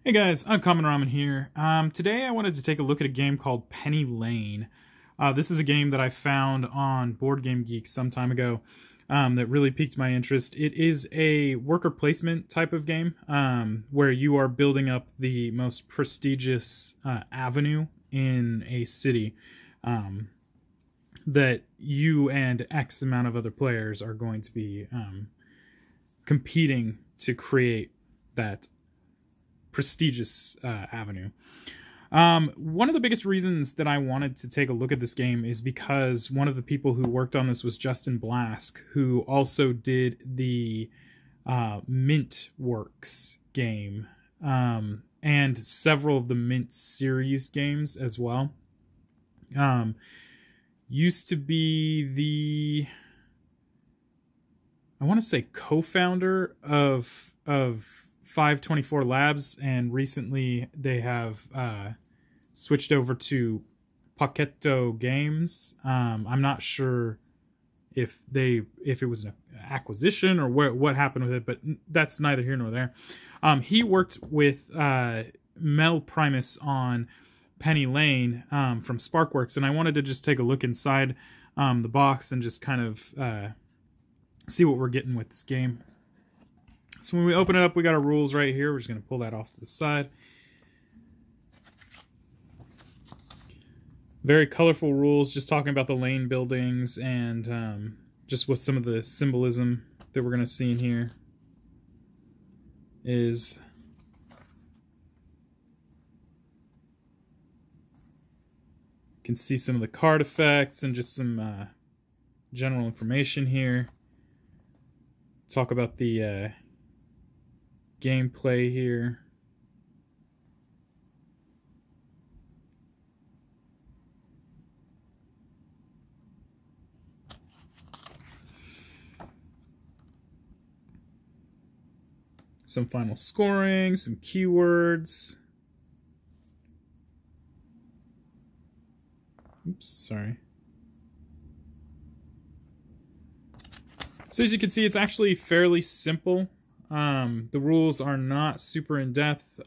Hey guys, Uncommon Ramen here. Today I wanted to take a look at a game called Penny Lane. This is a game that I found on Board Game Geek some time ago that really piqued my interest. It is a worker placement type of game where you are building up the most prestigious avenue in a city that you and X amount of other players are going to be competing to create that prestigious avenue. One of the biggest reasons that I wanted to take a look at this game is because one of the people who worked on this was Justin Blaske, who also did the Mint Works game and several of the Mint series games as well. Used to be I want to say co-founder of 524 Labs, and recently they have switched over to Paquetto Games. I'm not sure if it was an acquisition or what happened with it, but that's neither here nor there. He worked with Mel Primus on Penny Lane from Sparkworks, and I wanted to just take a look inside the box and just kind of see what we're getting with this game. So when we open it up, we got our rules right here. We're just going to pull that off to the side. Very colorful rules, just talking about the lane buildings and just what some of the symbolism that we're going to see in here is. You can see some of the card effects and just some general information here. Talk about the gameplay here. Some final scoring, some keywords. Oops, sorry. So as you can see, it's actually fairly simple. The rules are not super in-depth.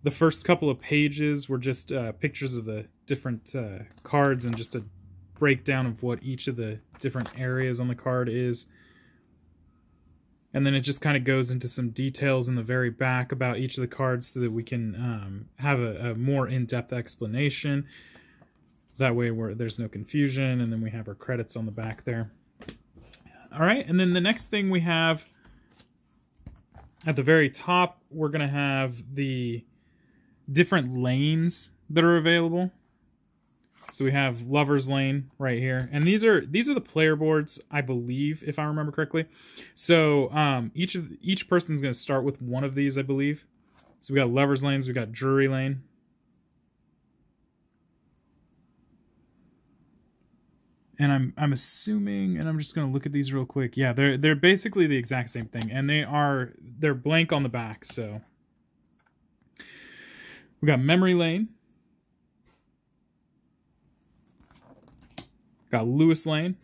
The first couple of pages were just pictures of the different cards and just a breakdown of what each of the different areas on the card is. And then it just kind of goes into some details in the very back about each of the cards so that we can have a more in-depth explanation. That way there's no confusion, and then we have our credits on the back there. All right, and then the next thing we have at the very top, we're going to have the different lanes that are available. So we have Lover's Lane right here. And these are the player boards, I believe, if I remember correctly. So each person's going to start with one of these, I believe. So we got Lover's Lanes, we got Drury Lane. And I'm assuming, and I'm just going to look at these real quick. Yeah, they're basically the exact same thing, and they're blank on the back. So we got Memory Lane, got Lewis Lane,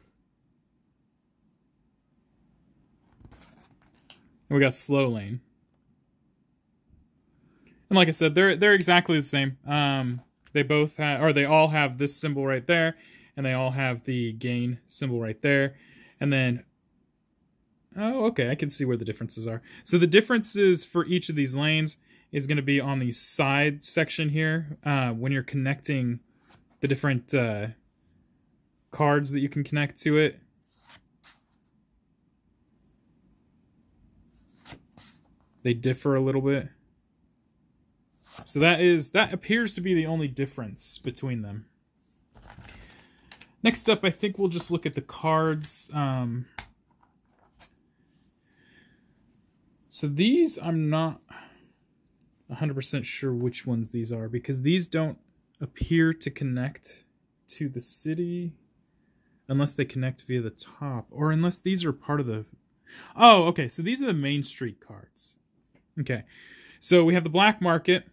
and we got Slow Lane. And like I said, they're exactly the same. They both have, or they all have this symbol right there. And they all have the gain symbol right there. And then, oh, okay, I can see where the differences are. So the differences for each of these lanes is going to be on the side section here. When you're connecting the different cards that you can connect to it. They differ a little bit. So that appears to be the only difference between them. Next up, I think we'll just look at the cards. So these, I'm not 100% sure which ones these are, because these don't appear to connect to the city unless they connect via the top, or unless these are part of the... Oh, okay, so these are the Main Street cards. Okay, so we have the Black Market.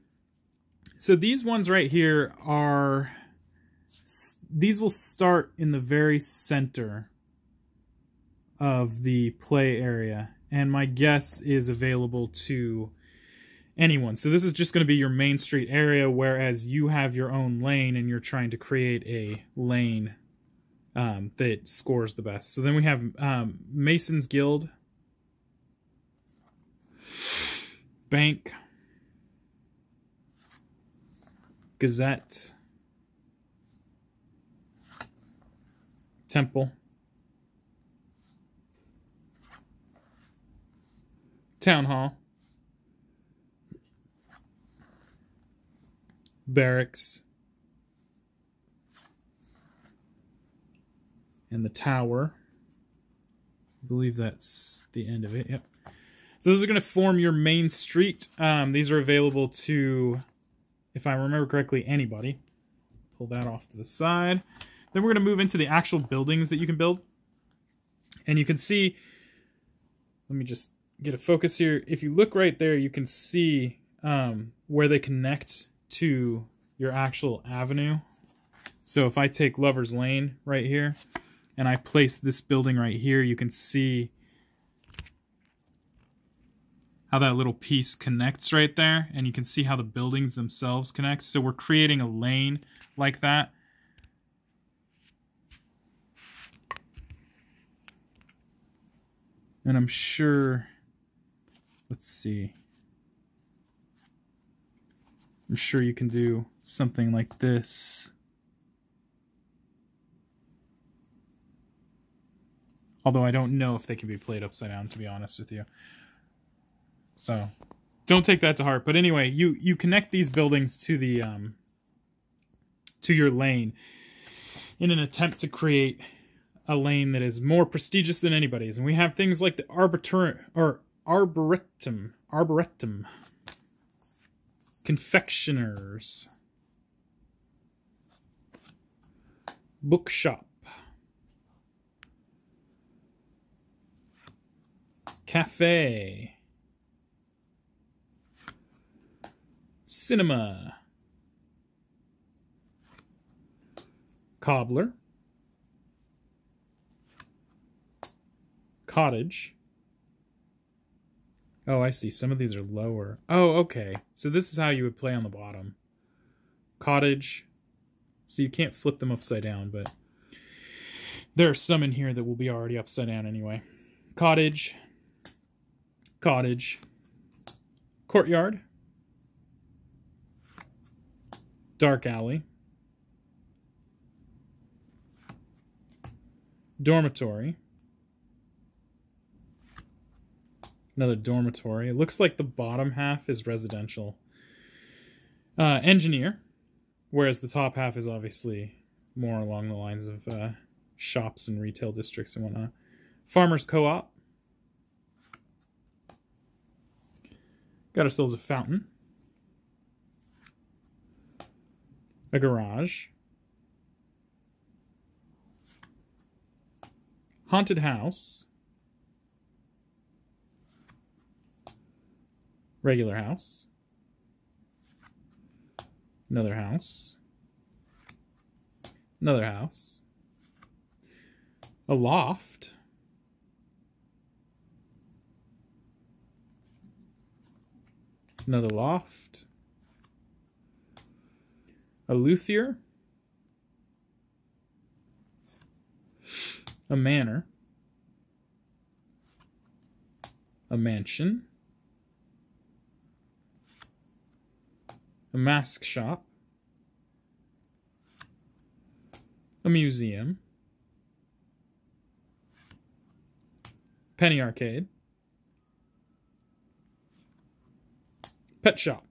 So these ones right here are... These will start in the very center of the play area, and my guess is available to anyone. So this is just going to be your main street area, whereas you have your own lane and you're trying to create a lane that scores the best. So then we have Mason's Guild, Bank, Gazette, Temple, Town Hall, Barracks, and the Tower. I believe that's the end of it. Yep. So those are going to form your main street. These are available to, if I remember correctly, anybody. Pull that off to the side. Then we're going to move into the actual buildings that you can build. And you can see, let me just get a focus here. If you look right there, you can see where they connect to your actual avenue. So if I take Lover's Lane right here, and I place this building right here, you can see how that little piece connects right there, and you can see how the buildings themselves connect. So we're creating a lane like that. And I'm sure, let's see. I'm sure you can do something like this. Although I don't know if they can be played upside down, to be honest with you. So don't take that to heart. But anyway, you connect these buildings to the to your lane in an attempt to create a lane that is more prestigious than anybody's. And we have things like the arboretum, confectioners, bookshop, cafe, cinema, cobbler, cottage. Oh, I see. Some of these are lower. Oh, okay. So this is how you would play on the bottom. Cottage. So you can't flip them upside down, but there are some in here that will be already upside down anyway. Cottage. Cottage. Courtyard. Dark alley. Dormitory. Another dormitory. It looks like the bottom half is residential. Engineer. Whereas the top half is obviously more along the lines of shops and retail districts and whatnot. Farmers Co-op. Got ourselves a fountain. A garage. Haunted house. Regular house. Another house. Another house. A loft. Another loft. A luthier. A manor. A mansion. A mask shop, a museum, penny arcade, pet shop,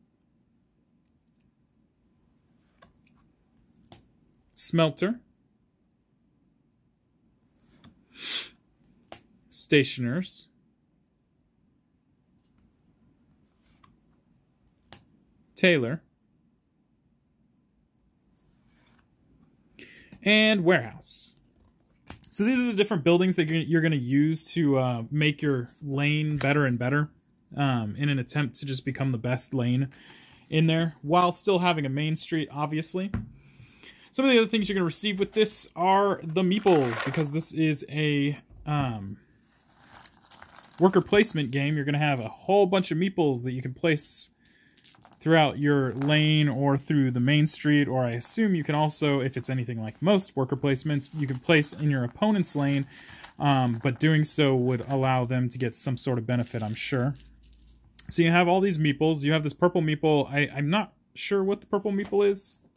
smelter, stationers, tailor, and warehouse. So these are the different buildings that you're going to use to make your lane better and better in an attempt to just become the best lane in there while still having a main street, obviously. Some of the other things you're going to receive with this are the Meeples, because this is a worker placement game. You're going to have a whole bunch of Meeples that you can place throughout your lane or through the main street, or I assume you can also, if it's anything like most worker placements, you can place in your opponent's lane, but doing so would allow them to get some sort of benefit, I'm sure. So you have all these meeples. You have this purple meeple. I'm not sure what the purple meeple is.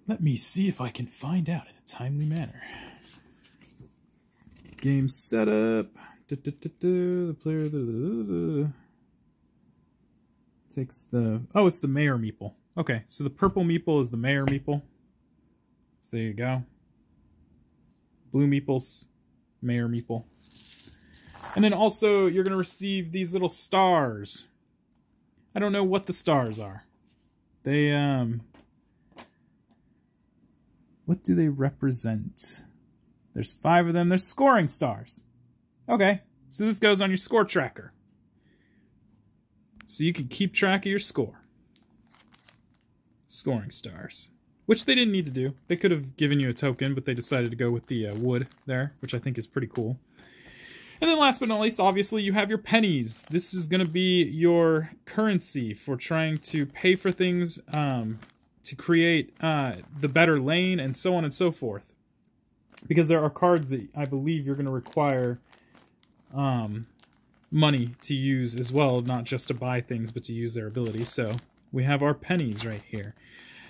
Let me see if I can find out in a timely manner. Game setup. The player takes the... Oh, it's the mayor meeple. Okay, so the purple meeple is the mayor meeple. So there you go. Blue meeples, mayor meeple. And then also, you're going to receive these little stars. I don't know what the stars are. They, what do they represent? There's 5 of them. They're scoring stars. Okay, so this goes on your score tracker. So you can keep track of your score. Scoring stars. Which they didn't need to do. They could have given you a token, but they decided to go with the wood there, which I think is pretty cool. And then last but not least, obviously, you have your pennies. This is going to be your currency for trying to pay for things, to create the better lane, and so on and so forth. Because there are cards that I believe you're going to require money to use as well, not just to buy things, but to use their abilities. So we have our pennies right here.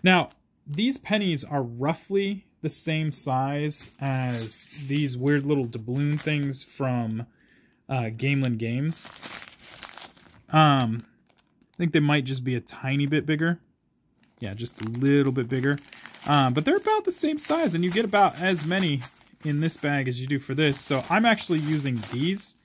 Now, these pennies are roughly the same size as these weird little doubloon things from Gamelin Games. I think they might just be a tiny bit bigger. Yeah, just a little bit bigger. But they're about the same size, and you get about as many in this bag as you do for this. So I'm actually using these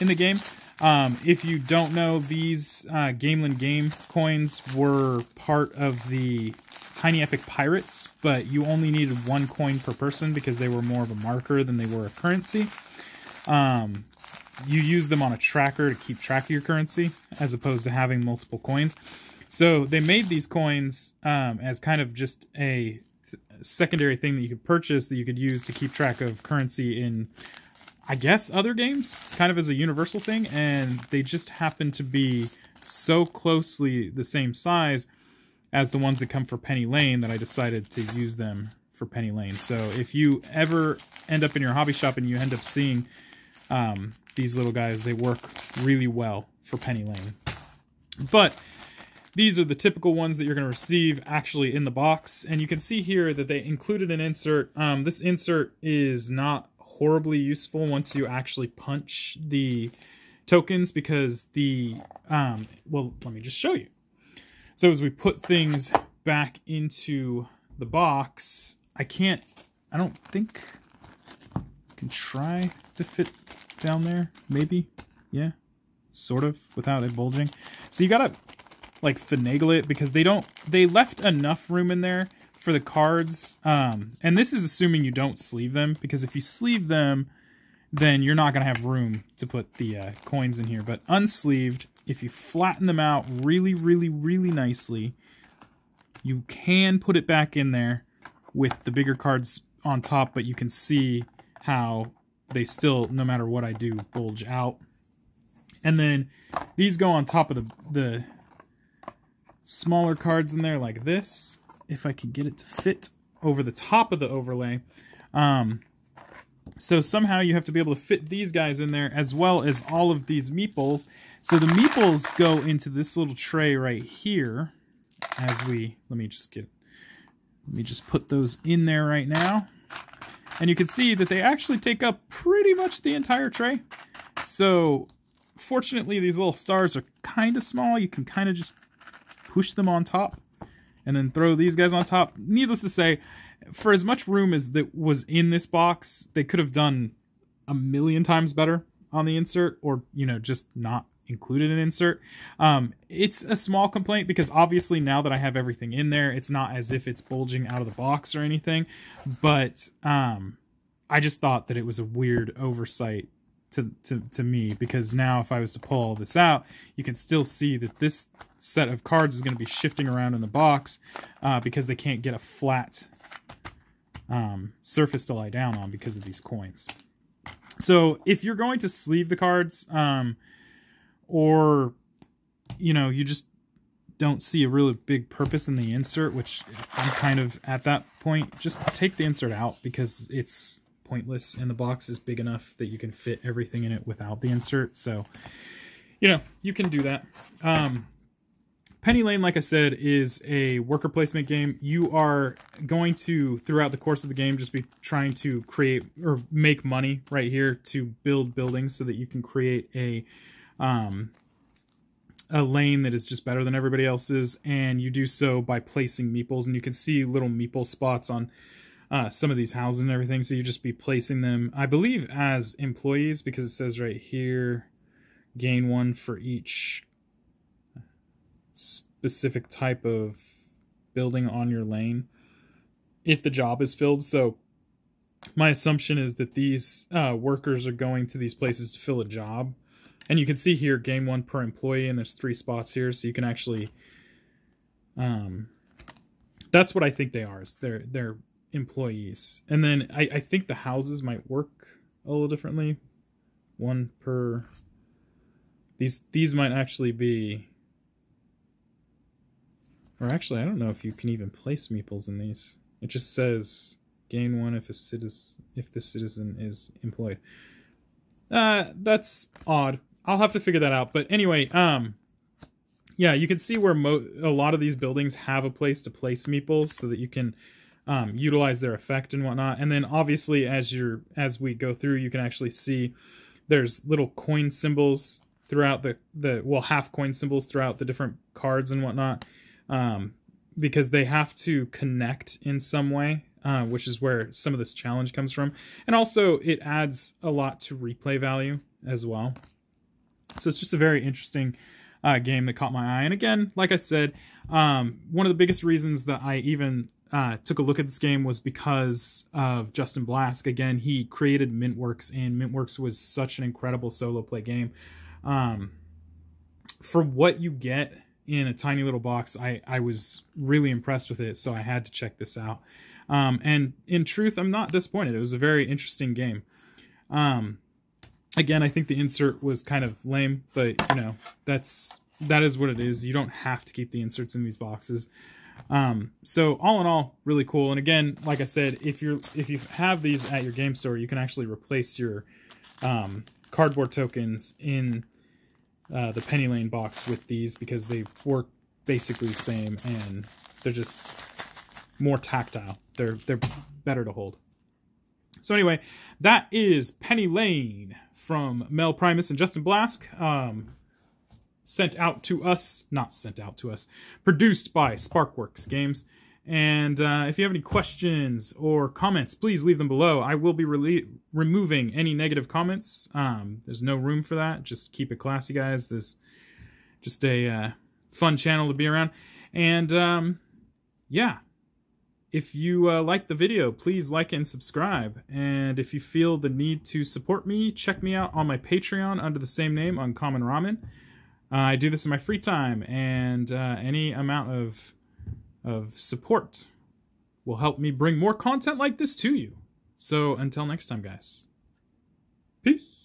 in the game. If you don't know, these Gamelin Game coins were part of the Tiny Epic Pirates, but you only needed 1 coin per person because they were more of a marker than they were a currency. You use them on a tracker to keep track of your currency, as opposed to having multiple coins. So they made these coins as kind of just a secondary thing that you could purchase that you could use to keep track of currency in, I guess, other games, kind of as a universal thing, and they just happen to be so closely the same size as the ones that come for Penny Lane that I decided to use them for Penny Lane. So if you ever end up in your hobby shop and you end up seeing these little guys, they work really well for Penny Lane. But these are the typical ones that you're going to receive actually in the box. And you can see here that they included an insert. This insert is not horribly useful once you actually punch the tokens because the... well, let me just show you. So as we put things back into the box, I don't think I can try to fit down there. Maybe. Yeah. Sort of, without it bulging. So you gotta, like, finagle it because they left enough room in there for the cards. And this is assuming you don't sleeve them, because if you sleeve them, then you're not gonna have room to put the coins in here. But unsleeved, if you flatten them out really, really, really nicely, you can put it back in there with the bigger cards on top, but you can see how they still, no matter what I do, bulge out. And then these go on top of the smaller cards in there like this, if I can get it to fit over the top of the overlay. So somehow you have to be able to fit these guys in there as well as all of these meeples. So the meeples go into this little tray right here as we, let me just put those in there right now. And you can see that they actually take up pretty much the entire tray. So fortunately, these little stars are kind of small. You can kind of just push them on top and then throw these guys on top. Needless to say, for as much room as that was in this box, they could have done a million times better on the insert, or, you know, just not included an insert. It's a small complaint because obviously now that I have everything in there, it's not as if it's bulging out of the box or anything, but I just thought that it was a weird oversight to me, because now if I was to pull all this out, you can still see that this set of cards is going to be shifting around in the box because they can't get a flat surface to lie down on because of these coins. So if you're going to sleeve the cards or you know, you just don't see a really big purpose in the insert, which I'm kind of at that point. Just take the insert out because it's pointless, and the box is big enough that you can fit everything in it without the insert. So, you know, you can do that. Penny Lane, like I said, is a worker placement game. You are going to, throughout the course of the game, just be trying to create or make money right here to build buildings so that you can create a lane that is just better than everybody else's, and you do so by placing meeples, and you can see little meeple spots on some of these houses and everything, so you just be placing them, I believe, as employees, because it says right here, gain 1 for each specific type of building on your lane if the job is filled. So my assumption is that these workers are going to these places to fill a job. And you can see here, gain 1 per employee, and there's 3 spots here, so you can actually, that's what I think they are, is they're employees. And then I think the houses might work a little differently. 1 per, these might actually be, or actually, I don't know if you can even place meeples in these. It just says gain 1 if the citizen is employed. That's odd. I'll have to figure that out. But anyway, yeah, you can see where a lot of these buildings have a place to place meeples so that you can utilize their effect and whatnot. And then obviously, as we go through, you can actually see there's little coin symbols throughout well, half coin symbols throughout the different cards and whatnot, because they have to connect in some way. Which is where some of this challenge comes from. And also, it adds a lot to replay value as well. So it's just a very interesting game that caught my eye. And again, like I said, one of the biggest reasons that I even took a look at this game was because of Justin Blaske. Again, he created Mintworks, and Mintworks was such an incredible solo play game. For what you get in a tiny little box, I was really impressed with it, so I had to check this out. And in truth, I'm not disappointed. It was a very interesting game. Again, I think the insert was kind of lame, but you know, that is what it is. You don't have to keep the inserts in these boxes. So all in all, really cool. And again, like I said, if you have these at your game store, you can actually replace your cardboard tokens in the Penny Lane box with these, because they work basically the same, and they're just more tactile. They're better to hold. So anyway, that is Penny Lane from Mel Primus and Justin Blaske. Produced by Sparkworks Games. And if you have any questions or comments, please leave them below. I will be removing any negative comments. There's no room for that. Just keep it classy, guys. This is just a fun channel to be around. And yeah. If you like the video, please like and subscribe. And if you feel the need to support me, check me out on my Patreon under the same name, Uncommon Ramen. I do this in my free time, and any amount of support will help me bring more content like this to you. So until next time, guys. Peace.